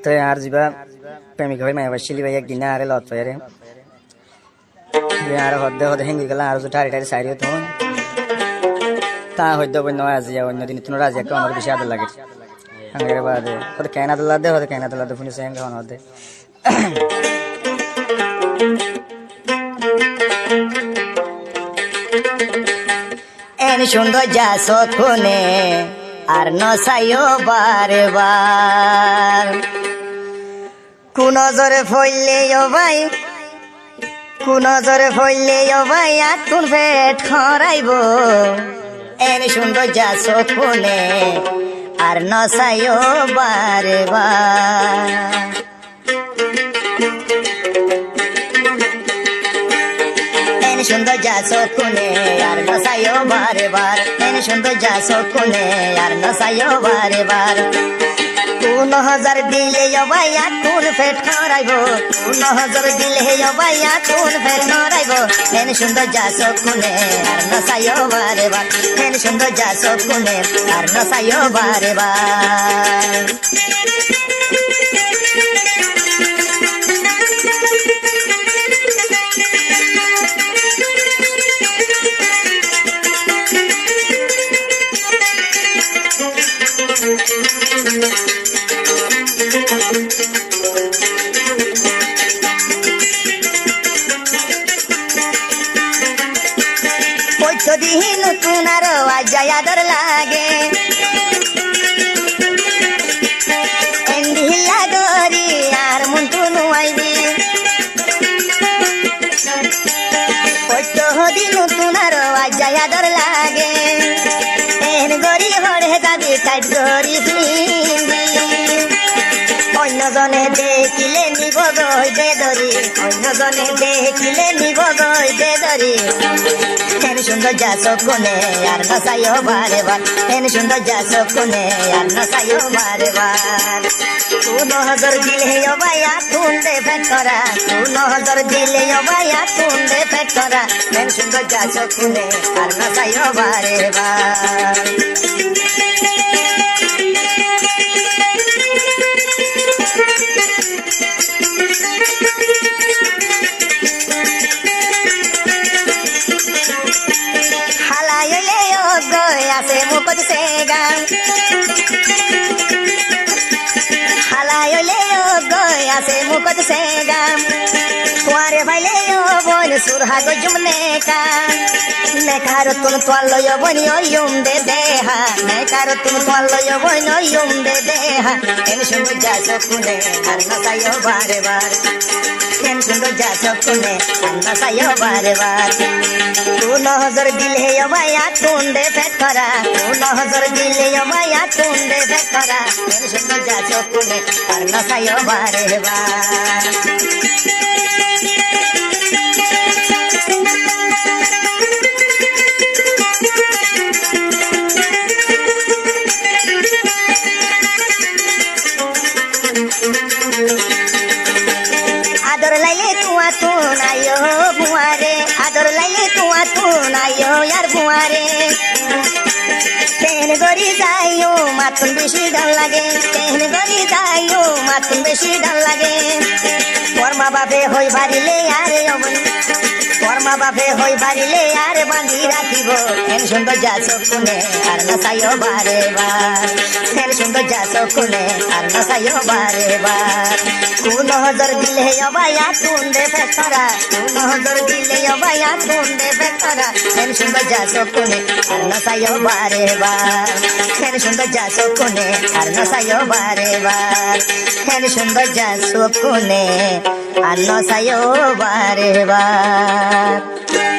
তো আর যা প্রেমিক হয়ে মায়া বাসিলি ভাই একদিন আরে লত পাই রে আর হদ্দে হদ্দে হেঙ্গি গেল আর টারি টারি সাইড তো তা হইতে অন্য আজি অন্যদিন তুমি রাজি একটা আমার বেশি আদর লাগে হঙ্গের বাদে হতে কেন আদর লাগে হতে কেন আদর লাগে শুনেছে হেঙ্গা হতে এন সুন্দর যা সখনে আর নসাইও বারে বার কোন জরে ফইলে ভাই কোন জরে ফইলে ভাই আতুন পেট খরাইব এন সুন্দর যা সখনে আর নসাইও বারে বার সুন্দর যা সকুনে আর নসাইও বারে বার এন সুন্দর যা সকুনে আর নসাইও বারে বার 2000 দিলে ভাইয়া কোন পেট খরাইব 2000 দিলে ভাইয়া কোন পেট খরাইব এন সুন্দর যা সকুনে আর নসাইও বারে বার এন সুন্দর যা সকুনে আর নসাইও বারে বার দিন তুনার আজাই আদর লাগে এন্ডিলা গরি আর মন তুনু আইবি দিন তুনার আজাই আদর লাগে এন গরি হরে যাবি টাইট গরি অন্যজনে দেখিলে নিব গই বেদরি অন্যজনে দেখিলে নিব গই বেদরি এন সুন্দর যা সকুনে আর নসাইও বারে বার এন সুন্দর যা সকুনে আর নসাইও বারে বার 2000 দিলে ভাইয়া তুন্দে পেট করা 2000 দিলে ভাইয়া তুন্দে পেট করা এন সুন্দর যা সকুনে আর নসাইও বারে বার আছে মুকত সে গান হালায়লে গয় আছে মুকত সে গান তোয়ারে ভাইলে বন সুরহাগ জুমনে কা নেকার তুন তোয়ালয় বনি ওয়ুম দে দেহা নেকার তুন তোয়ালয় বনি ওয়ুম দে দেহা এন সুন্দর যা সকুনে আর নসাইও বারে বার এন সুন্দর যা সকুনে আর নসাইও বারে বার 2000 দিলে ভাইয়া তুন্দে পেট করা 2000 দিলে ভাইয়া তুন্দে পেট করা এন সুন্দর যা সকুনে আর নসাইও বারে বার আদর লাইলে তুয়া তুন আয়ো বুয়ারে আদর লাইলে তুয়া তুন আয়ো ইয়ার বুয়ারে তেন গরি যাইও মাতুন বেশি ডাল লাগে তেন গরি যাইও মাতুন বেশি ডাল লাগে কর্মা বাপে হই বাড়িলে আরে অবন কর্মা বাপে হই বাড়িলে আর বাঁধি রাখিব এন সুন্দর যা সকুনে আর নসাইও বারে বার এন সুন্দর যা সকুনে আর নসাইও বারে বার 2000 দিলে ভাইয়া তুন্দে পেট করা 2000 দিলে ভাইয়া তুন্দে পেট করা এন সুন্দর যা সকুনে আর নসাইও বারে বার এন সুন্দর যা সকুনে আর নসাইও বারে বার এন সুন্দর যা সকুনে আর নসাইও বারে বার